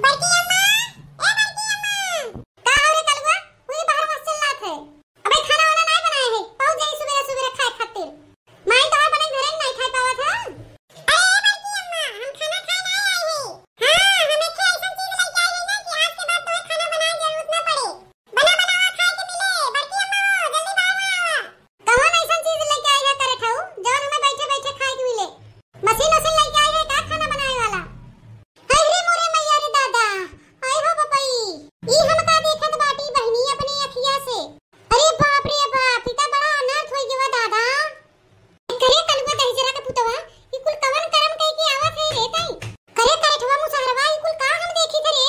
बड़की अम्मा, ए बड़की अम्मा, का हो रे कलवा? मुझे बाहर मत चिल्लात है। अबे खाना वाना नहीं बनाए है, पहुंच जाई सुबह सुबह खाए खातिर। माई तो बने घरे नहीं खाए पावत है। अरे बड़की अम्मा, हम खाना खाए नहीं आए हैं। हां, हमें के ऐसा चीज लेके आए हैं ना कि आज के बाद तुम्हें खाना बनाने की जरूरत ना पड़े। बना बनावा खाए के मिले। बड़की अम्मा, जल्दी बाहर आओ। कौन ऐसा चीज लेके आई है करे ठाऊ, जौन हमें बैठे बैठे खाए के मिले? मशीन लेके आई है का खाना बनाने वाला? अरे मोरे मैया रे दादा, आय हो बपई, ई हम का देखत बाटी बहनी अपनी अखिया से। अरे बाप रे बाप, इतना बड़ा अनर्थ होई गवा दादा। करे कलवा दहजरा के पुतवा, ई कुल कवन करम कई के आवत है रे तई? करे ठवा मुसहरवा, ई कुल का हम देखी थे रे?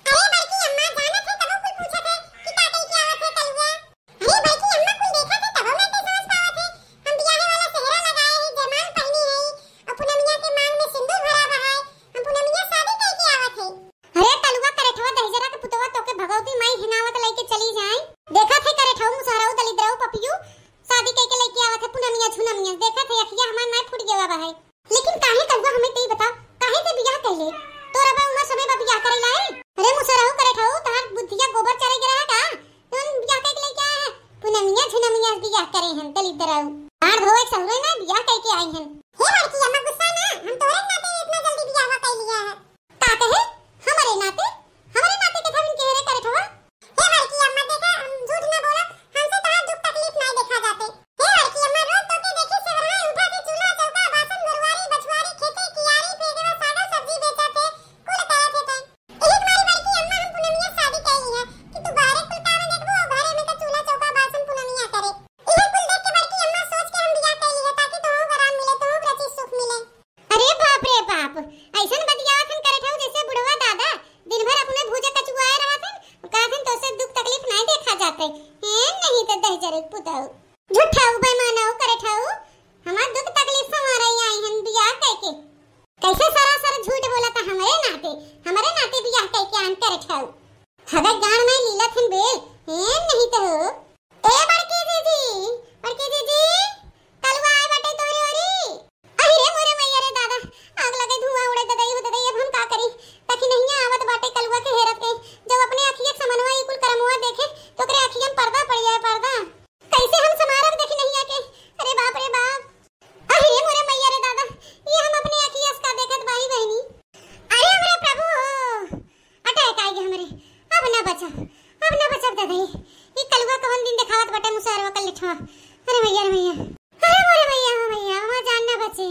अरे बड़की अम्मा, जानत है तब कुल पूछत है कि का कई के आवत है कलवा? अरे बड़की अम्मा, कुल देखत है तब मैं तो समझ पावत है। हम बियाहे वाला सेहरा लगाए है, जयमाल पहनी है, और पूनमिया के मांग में सिंदूर भरा है। हम पूनमिया शादी कई के आवत है। अरे कलवा करे ठवा दहजरा के पुतवा तोके भगवती माई हिनावत लेके चली जाए। देखा थे करे ठवा मुसहराऊ दलिद्रऊ पपियू शादी कई के लेके आवत है पूनमिया झुनमिया। देखा थे अखिया हमार नहीं फूट गेवा बा है। लेकिन काहे कलवा हमें तई बता, काहे ते बियाह कइले? तोरा बा उमर समय बा बियाह करैला है? अरे मुसहराऊ करे ठवा तहार बुद्धिया गोबर चरे गिरा है का? तुम बियाह कई के लेके आए है? पूनमिया झुनमिया बियाह करे हैं दलिद्रऊ। आड़ भोए सहुरे ना बियाह कई के आई हैं। हे बड़की अम्मा, गुस्सा ना, हम तोरे नाते इतना जल्दी बियाह कई लिया है। का कहे? हमारे नाते के थविन के रे करे ठवा? हे बड़की अम्मा, देखा हम झूठ ना बोला, हमसे तहार दुख तकलीफ नहीं देखा जाते। हे बड़की अम्मा, रोज तो के देखे सेवराई उठा के चूल्हा चौका बासन घरवारी बछवारी खेती कियारी फेगवा सादा सब्जी बेचा थे, कुल करत थे तई। एक मारी बड़की अम्मा, हम पूनमिया शादी कई है कि तू बाहर कुल काम देखबो, घरे में का चूल्हा चौका बासन पूनमिया करे। इहे कुल देख के बड़की अम्मा सोच के हम बियाह कई है ताकि तोहू आराम मिले, तोहू प्रति सुख मिले। अरे बाप रे बाप, ऐसन बतियावत हन करे ठाऊ जैसे बुढ़वा दादा दिन भर अपने भूजे कचुआए रहत हन, कहत तो से दुख तकलीफ नहीं देखा जाते हैं। नहीं तो दहजरे पुताऊ झूठा बेईमानाऊ करे ठाऊ, हमार दुख तकलीफ हमारे ही आई हन बियाह कई के। कैसे सरासर झूठ बोला था हमारे नाते बियाह कई के आन करे ठाऊ। हवे गान में लीलत हन बेल हैं नहीं तो। ए बड़की दीदी कलवा आए बटे तोरी ओरी। अरे मोरे मैया रे दादा, आग लगे धुआं उड़े ददई हो ददई, अब हम का करी? तकी नहीं आवत बाटे कलवा के हेरत के, जब अपने अखिया समनवा ई कुल करमुआ देखे तो करे अखिया में पर्दा पड़ जाए। पर्दा कैसे हम समारब देखी नहीं आके? अरे बाप रे बाप, अरे मोरे मैया रे दादा, ये हम अपने अखिया से का देखत बाई बहनी। अरे मेरे प्रभु, अटैक आ गया हमरे। अब ना बचा ददई, ई कलवा कौन दिन दिखावत बाटे मुसहरवा कल लिठवा। अरे मैया रे मैया, अरे मोरे मैया वहां जान ना बचे।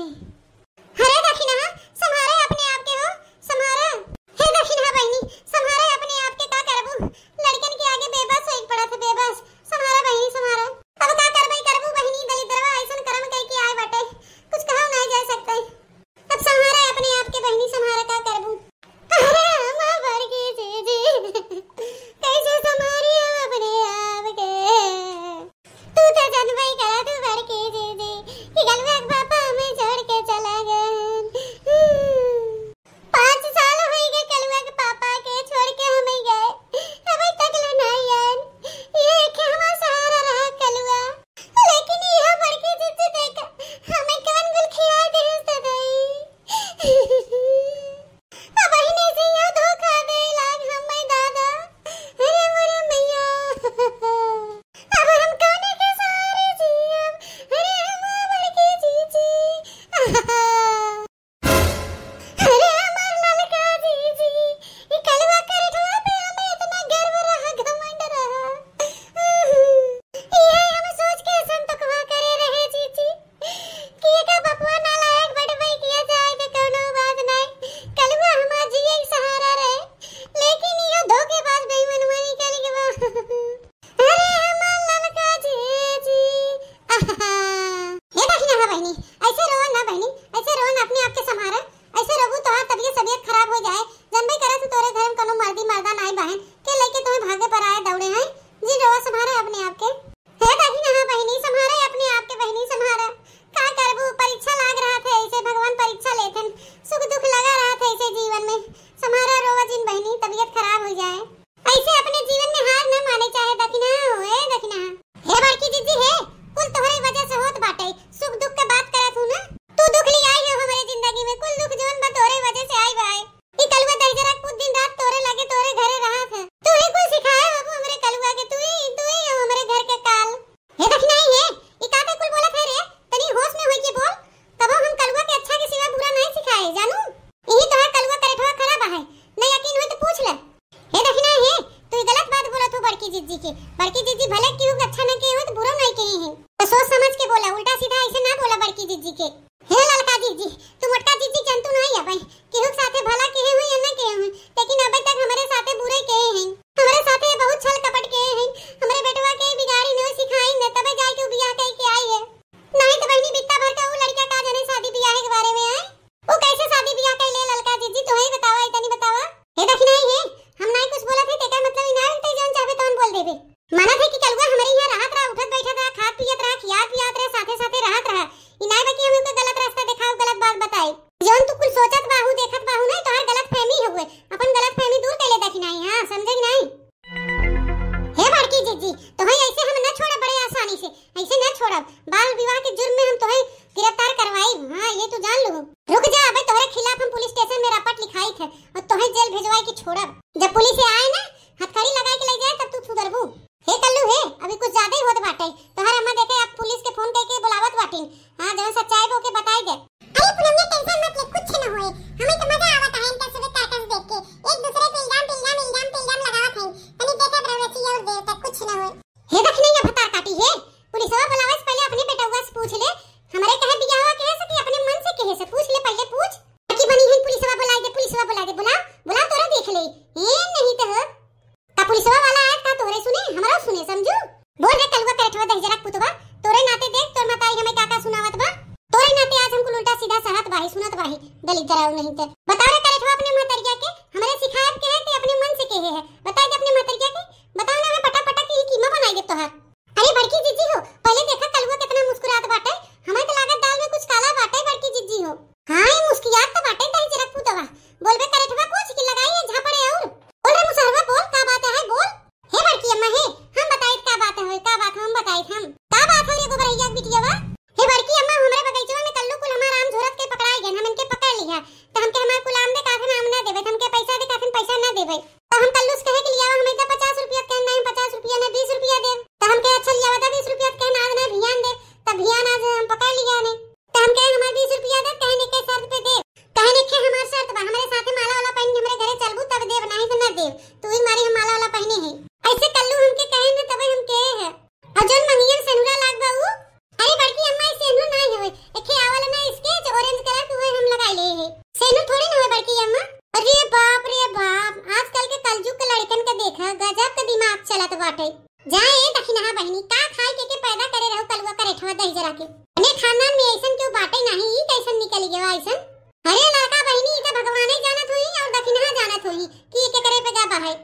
अरे दखिना संभारे अपने आप के हो, संभारे। हे दखिना बहनी, संभारे अपने आप के, का करबू? लड़कन के आगे बेबस होई पड़ा थे, बेबस। संभारे बहनी संभारे, अब का करबू बहनी? दलिद्रवा ऐसन कर्म कई के आए बाटे, कुछ कहा नहीं जा सकते। अब संभारे अपने आप के बहनी, संभारे, का करबू? अरे मां बड़की जी कैसे संभारी अपने आप के? तू तो जनवई करा, तू बड़की जी कि गलवा के पापा हमें छोड़ के चला गए। 5 साल हो गए कलवा के पापा के छोड़ के हमें गए, अभी तक नहीं आए। ये के हमारा सहारा रहा कलवा, लेकिन ये बड़की जी देखा हमें कौन गुल खिला दे सदाई। अब बहने से ये धोखा दे लाग हमें दादा। अरे मोरे मैया, अब हम कौन के सहारे जियब? अरे हम बड़की जी अरे हमार ललका जी ये कलवा करे ठवा पे हमें इतना गर्व रहा, घमंड रहा। ये हम सोच के संतकवा करे रहे जी कि ये का बपुआ नालायक बड़बई किया जाए तो कोनो बात नहीं, कलवा हमार जिए सहारा रहे। लेकिन ये धोखेबाज बेईमानवा निकल गवा। अरे हमार ललका जी ये देखना है बहनी, ऐसे रो ना बहनी, ऐसे रो ना, अपने आप के संभारा। ऐसे रोबू तो तबीयत खराब हो जाए। जनबई करे तो तोरे घर में कोनो मर्दा नहीं बहन के लेके तुम्हें भागे पर आए दौड़े हैं जी। रोवा संभारा अपने आप के। हे देखना है बहनी, संभारा अपने आप के बहनी, संभारा। का करबू? परीक्षा लाग रहा था, ऐसे भगवान परीक्षा लेते, सुख दुख लगा रहा था ऐसे जीवन में। संभारा रोवा जिन बहनी, तबीयत खराब हो जाए। ऐसे अपने जीवन में हार न माने चाहे। दखिना हे बड़की दीदी है कुल तोहरे वजह से होत बाटे। सुख दुख के बात करत हूं ना, तू दुख ले आई हो हमारे जिंदगी में, कुल दुख जीवन बा तोहरे वजह से आई बाई। ई कलवा दहजरा कुछ दिन रात बड़की जीजी के। बड़की जीजी भले क्यों अच्छा न के हो तो बुरा नहीं कहे हैं, तो सोच समझ के बोला, उल्टा सीधा ऐसे ना बोला बड़की जीजी के। हे लड़का जीजी, तू मोटका जीजी जंतु नहीं है भाई, केहू साथे भला कहे हुई या न कहे हुई, लेकिन अबे तक हमारे साथे बुरे कहे हैं, हमारे साथे बहुत छल कपट कहे हैं, हमारे बेटवा के बिगाड़ी न सिखाई न, तबे जाए के बियाह कह के आई है। नहीं तो बहनी बित्ता भर का वो लड़का का जाने शादी बियाह के बारे में आए, वो कैसे शादी बियाह कर ले लड़का जीजी, तो ही बतावा, इतनी बतावा। हे देख नहीं है, हम नहीं कुछ बोला थे, तेका मतलब इना है जोन चाहे तोन बोल देबे। माना थे कि कलुआ हमारे यहाँ रहत रहा, उठत बैठत रहा, खात पियत रहा, खियात पियात रहा, साथे साथे रहत रहा, इनाय बाकी हम उनका गलत रास्ता दिखाओ, गलत बात बताए। जोन तू कुल सोचत बाहू देखत बाहू नहीं, तोहर गलत फहमी हुए, अपन गलत फहमी दूर कर ले देखी नहीं। हां समझे कि नहीं? हे बड़की जीजी, तोहे ऐसे हम न छोड़ा बड़े आसानी से, ऐसे न छोड़ब। बाल विवाह के जुर्म में हम तोहे गिरफ्तार करवाई। हां ये तू जान लो। रुक जा, अबे तोहरे खिलाफ हम पुलिस स्टेशन में रपट लिखाई थे और तोहे जेल भेजवाई के छोड़ब। जब पुलिस आए ना हथकड़ी लगाई के ले जाए तब तू सुधरबू। हे कल्लू हे, अभी कुछ ज्यादा ही होत बाटे, तोहर अम्मा देखे अब पुलिस के फोन करके बुलावत बाटिन। हां जब सच्चाई को के बताई दे। अरे पूनम ये टेंशन मत ले, कुछ न होए, हमें तो मजा आवत है इनका सब काकस देख के, एक दूसरे पे इल्जाम लगावत हैं, तनी देखत रहो छी और देर तक कुछ न होए। हे देख नहीं ये भतार काटी है, पुलिसवा बुलावे से पहले अपने बेटवा से पूछ ले, हमारे कहे बियाह कहे से कि अपने मन से कहे से पूछ ले, पहले पूछ की बनी है। पुलिसवा बुला दे, पुलिसवा बुला दे, बुला तोरा देख ले। ए नहीं तो का पुलिसवा वाला आया था तोरे सुने, हमारा सुने, समझू। बोल रे कलवा करठवा दे जरा पुतवा, तोरे नाते देख तोर माताई हमें काका सुनावत बा, तोरे नाते आज हमको उल्टा सीधा सहत बाही सुनत बाही, दलित डराव नहीं ते। बता रे करठवा अपने महतरिया के हमारे सिखायत के है कि अपने मन से कहे है, बता दे अपने महतरिया के, बताओ ना, मैं पटा पटा की कीमा बनाई दे तोहार। अरे बड़की जीजी हो, पहले देखा कलवा कितना मुस्कुरात बाटे, हमें तो लागत दाल में कुछ काला बाटे। बड़की जीजी हो, हां ये मुस्कुरात तो बाटे, तही जरा पुतवा बोलबे करठवा कुछ की लगाई है झापड़े और बोल रे मुसहरवा, बोल का बात है बोल। हे बड़की अम्मा हे, हम बताई का बात है, का बात हम बताई हम का बात है रे गोबरैया बिटियावा। हे बड़की अम्मा हमरे बगीचवा में कल्लू कुल हमार आम झोरत के पकड़ाई गए, हम इनके पकड़ लिया, तो हमके हमार कुल आम दे काखन आम ना देबे, हमके पैसा दे काखन पैसा ना देबे, तो हम कल्लू से कहे के लिया हमें तो 50 रुपया कहे नहीं, 50 रुपया ना 20 रुपया दे, तो हमके अच्छा लिया बता 20 रुपया कहे ना ना भियान दे, तब भियान आज हम पकड़ लिया ने, तो हम कहे हमार 20 रुपया दे, कहने के शर्त पे दे, कहने के हमार शर्त बा हमारे साथे माला वाला पहन के हमरे घरे चलबू तब देब, नहीं तो ना देब, तू ही मारी हम माला वाला पहने है। ऐसे कल्लू हमके कहे न तबे हम कहे है। और जोन मंगियन सेनुरा लाग बाऊ, अरे बड़की अम्मा सेनु नहीं होए, एखे आवल ना इसके जो ऑरेंज कलर के हुए हम लगा ले है, सेनु थोड़ी ना होए बड़की अम्मा। अरे बाप रे बाप, आजकल के कलजुग के लड़कन के देखा गजब के दिमाग चलत बाटे। जाए ए दखिनहा बहनी का खाए के पैदा करे रहू कलवा करठवा दही जरा के, अने खानदान में ऐसन क्यों बाटे नहीं, ई कैसन निकल गया ऐसन। अरे लड़का बहनी ई तो भगवान ही जानत होई और दखिनहा जानत होई कि के करे पे गा बहाई।